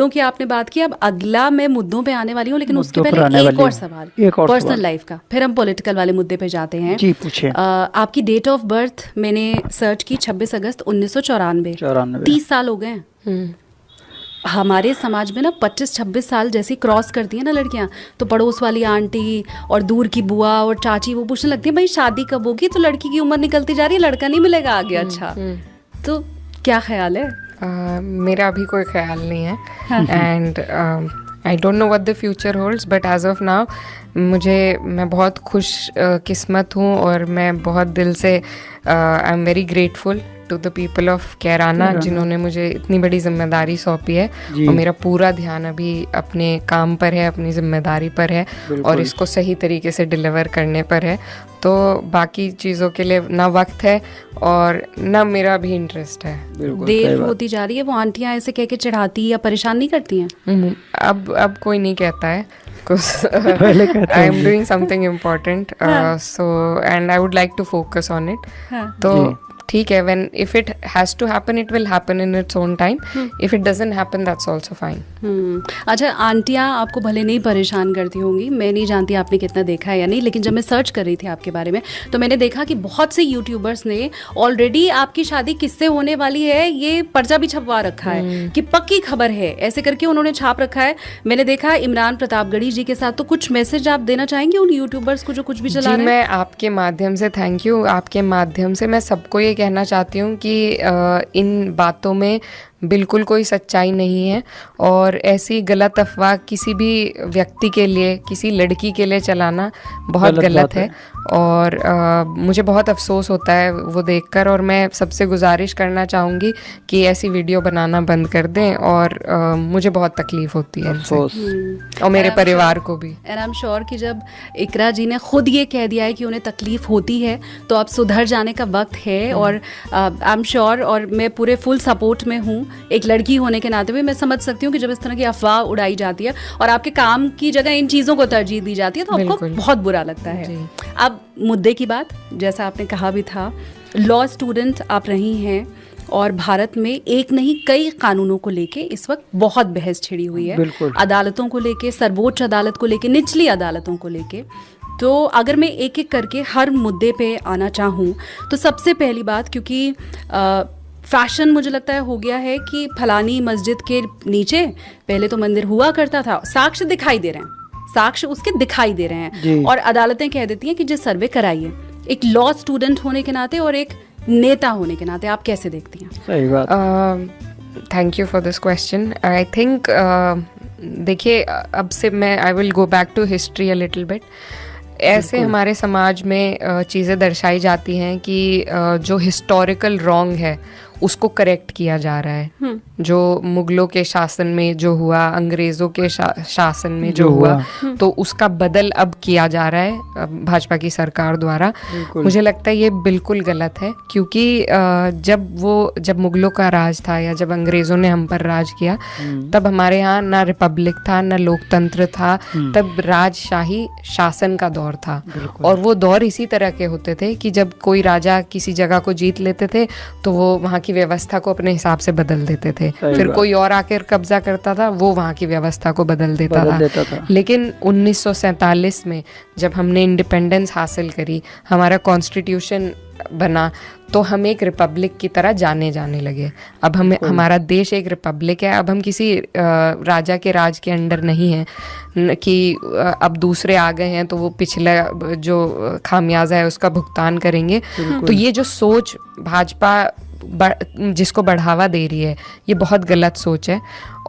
मुद्दों की आपने बात की, अब अगला मैं मुद्दों पे आने वाली हूँ, लेकिन उसके पहले एक और सवाल पर्सनल लाइफ का, फिर हम पॉलिटिकल वाले मुद्दे पे जाते हैं। जी पूछिए। आपकी डेट ऑफ बर्थ मैंने सर्च की 26 अगस्त 1994। 30 साल हो गए हैं। हमारे समाज में ना 25-26 साल जैसी क्रॉस करती हैं ना लड़कियां, तो पड़ोस वाली आंटी और दूर की बुआ और चाची वो पूछने लगती है भाई शादी कब होगी, तो लड़की की उम्र निकलती जा रही है, लड़का नहीं मिलेगा आगे। अच्छा, तो क्या ख्याल है? मेरा अभी कोई ख्याल नहीं है and I don't know what the future holds, but as of now मैं बहुत खुश किस्मत हूँ और मैं बहुत दिल से I am very grateful to the people of Kairana जिन्होंने मुझे इतनी बड़ी जिम्मेदारी सौंपी है, और मेरा पूरा ध्यान अभी अपने काम पर है, अपनी जिम्मेदारी पर है और इसको सही तरीके से डिलीवर करने पर है। तो बाकी चीज़ों के लिए ना वक्त है और ना मेरा भी इंटरेस्ट है। देर होती जा रही है, वो आंटियां ऐसे कह के चढ़ाती या परेशान नहीं करती हैं? अब कोई नहीं कहता है I am doing something important, so and I would like to focus on it. तो ठीक है, when if it has to happen it will happen in its own time. If it doesn't happen that's also fine. अच्छा, आंटियाँ आपको भले नहीं परेशान करती होंगी, मैं नहीं जानती आपने कितना देखा है या नहीं, लेकिन जब मैं सर्च कर रही थी आपके बारे में तो मैंने देखा कि बहुत से यूट्यूबर्स ने ऑलरेडी आपकी शादी किससे होने वाली है ये पर्चा भी छपवा रखा है कि पक्की खबर है, ऐसे करके उन्होंने छाप रखा है। मैंने देखा इमरान प्रतापगढ़ी जी के साथ, तो कुछ मैसेज आप देना चाहेंगे उन यूट्यूबर्स को जो कुछ भी चला रहे हैं? मैं आपके माध्यम से थैंक यू, आपके माध्यम से मैं सबको ये कहना चाहती हूँ कि इन बातों में बिल्कुल कोई सच्चाई नहीं है और ऐसी गलत अफवाह किसी भी व्यक्ति के लिए, किसी लड़की के लिए चलाना बहुत गलत है। और मुझे बहुत अफसोस होता है वो देखकर, और मैं सबसे गुजारिश करना चाहूँगी कि ऐसी वीडियो बनाना बंद कर दें, और मुझे बहुत तकलीफ होती है इनसे और मेरे परिवार को भी। एंड आई एम श्योर कि जब इकरा जी ने खुद ये कह दिया है कि उन्हें तकलीफ होती है तो अब सुधर जाने का वक्त है। और आई एम श्योर, और मैं पूरे फुल सपोर्ट में हूँ, एक लड़की होने के नाते भी मैं समझ सकती हूँ कि जब इस तरह की अफवाह उड़ाई जाती है और आपके काम की जगह इन चीज़ों को तरजीह दी जाती है तो आपको बहुत बुरा लगता है। अब मुद्दे की बात, जैसा आपने कहा भी था, लॉ स्टूडेंट आप रही हैं और भारत में एक नहीं कई कानूनों को लेके इस वक्त बहुत बहस छिड़ी हुई है, अदालतों को लेके, सर्वोच्च अदालत को लेके, निचली अदालतों को लेके। तो अगर मैं एक एक करके हर मुद्दे पे आना चाहूँ तो सबसे पहली बात, क्योंकि फैशन मुझे लगता है हो गया है कि फलानी मस्जिद के नीचे पहले तो मंदिर हुआ करता था, साक्ष्य दिखाई दे रहे हैं, साक्ष्य उसके दिखाई दे रहे हैं और अदालतें कह देती हैं कि जो सर्वे कराइए। एक लॉ स्टूडेंट होने के नाते और एक नेता होने के नाते आप कैसे देखती हैं? सही बात। Thank you for this question. I think देखिए, अब से मैं I will go back to history a little bit. ऐसे हमारे समाज में चीज़ें दर्शाई जाती हैं कि जो हिस्टोरिकल रॉन्ग है उसको करेक्ट किया जा रहा है। जो मुगलों के शासन में जो हुआ, अंग्रेज़ों के शासन में जो हुआ, तो उसका बदल अब किया जा रहा है भाजपा की सरकार द्वारा। मुझे लगता है ये बिल्कुल गलत है, क्योंकि जब मुगलों का राज था या जब अंग्रेज़ों ने हम पर राज किया, तब हमारे यहाँ ना रिपब्लिक था ना लोकतंत्र था, तब राजशाही शासन का दौर था। और वो दौर इसी तरह के होते थे कि जब कोई राजा किसी जगह को जीत लेते थे तो वो वहाँ की व्यवस्था को अपने हिसाब से बदल देते थे, फिर कोई और आकर कब्जा करता था, वो वहाँ की व्यवस्था को बदल देता था। लेकिन 1947 में जब हमने इंडिपेंडेंस हासिल करी, हमारा कॉन्स्टिट्यूशन बना, तो हम एक रिपब्लिक की तरह जाने लगे। अब हमारा देश एक रिपब्लिक है। अब हम किसी राजा के राज के अंडर नहीं हैं कि अब दूसरे आ गए हैं तो वो पिछला जो खामियाजा है उसका भुगतान करेंगे। तो ये जो सोच भाजपा जिसको बढ़ावा दे रही है, ये बहुत गलत सोच है।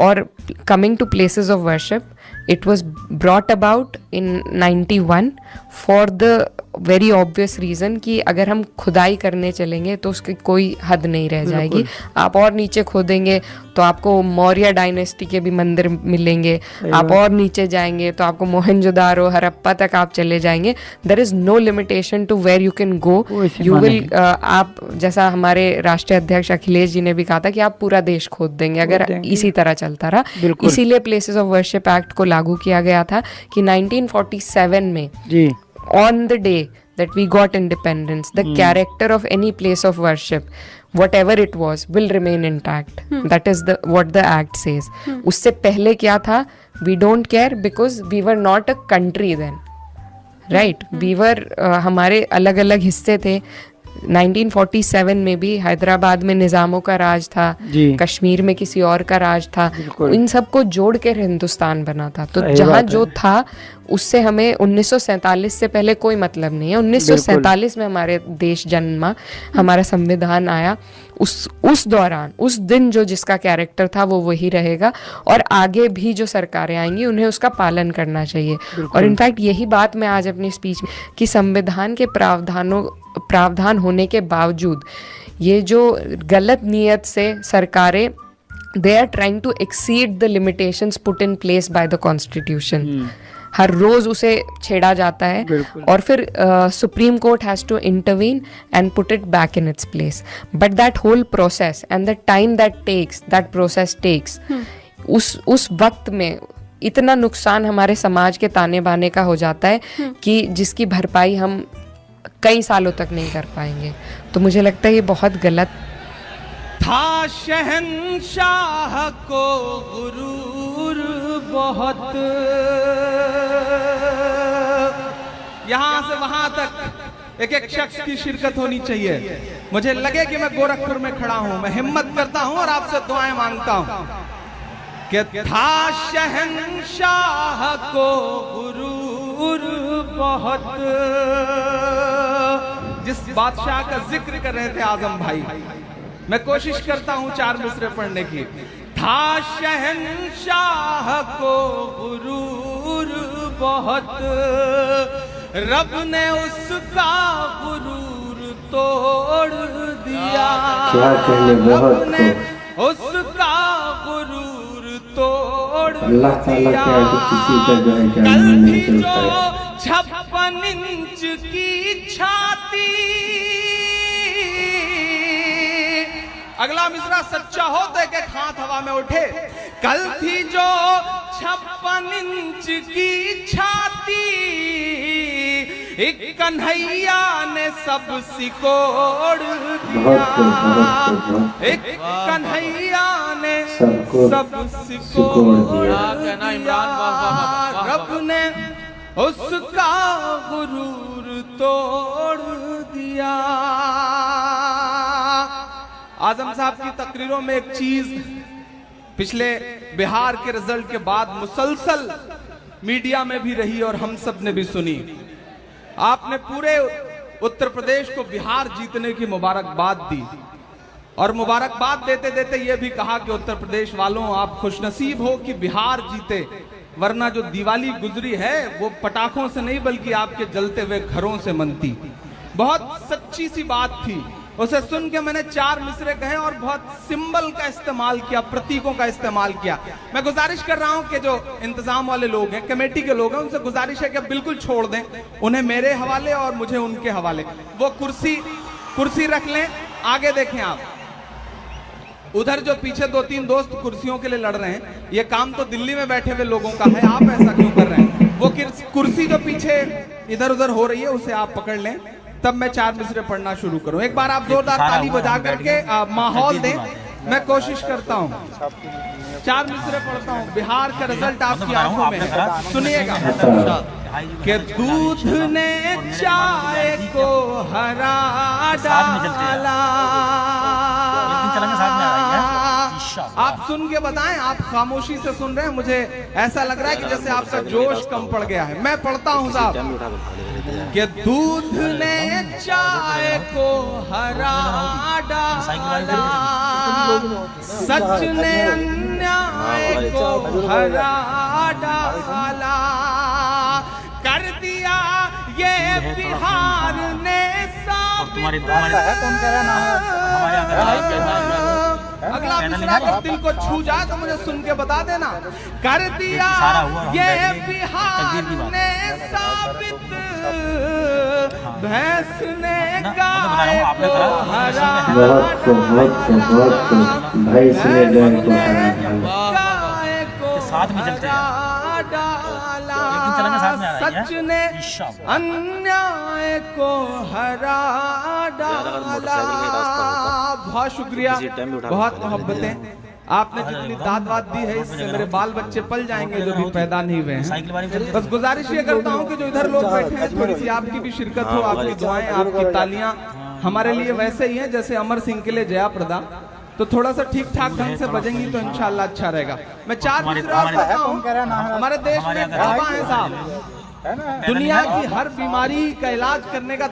और coming to places of worship, it was brought about in 91 for the very obvious reason कि अगर हम खुदाई करने चलेंगे तो उसकी कोई हद नहीं रह जाएगी। आप और नीचे खोदेंगे तो आपको मौर्य डायनेस्टी के भी मंदिर मिलेंगे, आप और नीचे जाएंगे तो आपको मोहनजोदारो, हड़प्पा तक आप चले जाएंगे। There is no limitation to where you can go. You will आप, जैसा हमारे राष्ट्रीय अध्यक्ष अखिलेश जी ने भी कहा था कि आप पूरा देश खोद देंगे अगर इसी तरह चलता रहा। इसीलिए प्लेसेस ऑफ वर्शिप एक्ट को लागू किया गया था कि 1947 में on the day that we got independence, the character of any place of worship, whatever it was, will remain intact. That is what the act says. उससे पहले क्या था? We don't care because we were not a country then. Right? We were हमारे अलग अलग हिस्से थे. 1947 में भी हैदराबाद में निज़ामों का राज था, कश्मीर में किसी और का राज था. इन सबको जोड़ कर हिंदुस्तान बना था. तो जहाँ जो था उससे हमें 1947 से पहले कोई मतलब नहीं है. 1947 में हमारे देश जन्मा, हमारा संविधान आया. उस दौरान, उस दिन जो जिसका कैरेक्टर था वो वही रहेगा, और आगे भी जो सरकारें आएंगी उन्हें उसका पालन करना चाहिए. और इनफैक्ट यही बात मैं आज अपनी स्पीच में, कि संविधान के प्रावधान होने के बावजूद ये जो गलत नियत से सरकारें, they are trying to exceed the limitations put in place by the constitution. हर रोज उसे छेड़ा जाता है, और फिर supreme court has to intervene and put it back in its place. But that whole process and the time that process takes, उस वक्त में इतना नुकसान हमारे समाज के ताने बाने का हो जाता है कि जिसकी भरपाई हम कई सालों तक नहीं कर पाएंगे. तो मुझे लगता है ये बहुत गलत था. शहंशाह को गुरूर बहुत, यहाँ से वहां तक एक एक शख्स की शिरकत होनी चाहिए. मुझे लगे कि मैं गोरखपुर में खड़ा हूं, मैं हिम्मत करता हूं और आपसे दुआएं मांगता हूं कि था शहंशाह को गुरूर बहुत. जिस बादशाह का जिक्र कर रहे थे आजम भाई, मैं कोशिश करता हूं 4 मिसरे पढ़ने की. था शहंशाह को गुरूर बहुत, रब ने उसका गुरूर तोड़ दिया. रब ने उसका गुरूर तोड़ दिया. कल भी जो 56 इंच की छाती, अगला मिसरा सच्चा हो तो एक हाथ हवा में उठे. कल थी जो 56 इंच की छाती, एक कन्हैया ने सब सिकोड़ दिया. एक कन्हैया ने सब सिकोड़ दिया. रब ने उसका गुरूर तोड़ दिया. आजम साहब की तकरीरों में एक चीज पिछले बिहार के रिजल्ट के बाद मुसलसल मीडिया में भी रही और हम सब ने भी सुनी. आपने पूरे उत्तर प्रदेश को बिहार जीतने की मुबारकबाद दी, और मुबारकबाद देते देते यह भी कहा कि उत्तर प्रदेश वालों, आप खुशनसीब हो कि बिहार जीते, वरना जो दिवाली गुजरी है वो पटाखों से नहीं बल्कि आपके जलते हुए घरों से मनती. बहुत सच्ची सी बात थी. उसे सुन के मैंने 4 मिसरे कहे और बहुत सिंबल का इस्तेमाल किया, प्रतीकों का इस्तेमाल किया. मैं गुजारिश कर रहा हूं कि जो इंतजाम वाले लोग हैं, कमेटी के लोग हैं, उनसे गुजारिश है कि बिल्कुल छोड़ दें, उन्हें मेरे हवाले और मुझे उनके हवाले. वो कुर्सी रख लें. आगे देखें आप, उधर जो पीछे 2-3 दोस्त कुर्सियों के लिए लड़ रहे हैं, ये काम तो दिल्ली में बैठे हुए लोगों का है. आप ऐसा क्यों कर रहे हैं? वो कुर्सी जो पीछे इधर उधर हो रही है उसे आप पकड़ लें, तब मैं 4 मिसरे पढ़ना शुरू करूं. एक बार आप जोरदार ताली बजा करके माहौल दें. मैं कोशिश करता हूं, 4 मिसरे पढ़ता हूं. बिहार का रिजल्ट आपकी आंखों में है, सुनिएगा. कि दूध ने चाय को हरा डाला. आप सुन के बताएं, आप खामोशी से सुन रहे हैं, मुझे ऐसा लग रहा है कि जैसे आपका जोश कम पड़ गया है. मैं पढ़ता हूं साहब. कि दूध ने चाय को हरा डाला, सच ने अन्याय को हरा डाला. कर दिया ये बिहार ने साबित. अगला मिसरा अगर दिल को छू जाए तो मुझे सुन के बता देना. कर दिया ये बिहार ने साबित, भैंस ने गाय को हरा डाला. डाला, लेकिन चलेंगे साथ में आ रहा है सच ने इंशाअल्लाह। अन्याय को हरा डाला। बहुत शुक्रिया, बहुत मोहब्बतें। आपने जितनी दाद दी है इससे मेरे बाल बच्चे पल जाएंगे जो भी पैदा नहीं हुए हैं। बस गुजारिश ये करता हूँ कि जो इधर लोग बैठे हैं थोड़ी सी आपकी भी शिरकत हो, आपकी दुआएं, आपकी तालियां हमारे लिए वैसे ही हैं जैसे अमर सिंह के लिए जया प्रदा। तो थोड़ा सा ठीक ठाक ढंग से बजेंगी तो इंशाल्लाह अच्छा रहेगा। मैं 4 दूसरे और बताता हूँ, हमारे देश में बाबा हैं साहब, दुनिया की हर बीमारी का इलाज करने का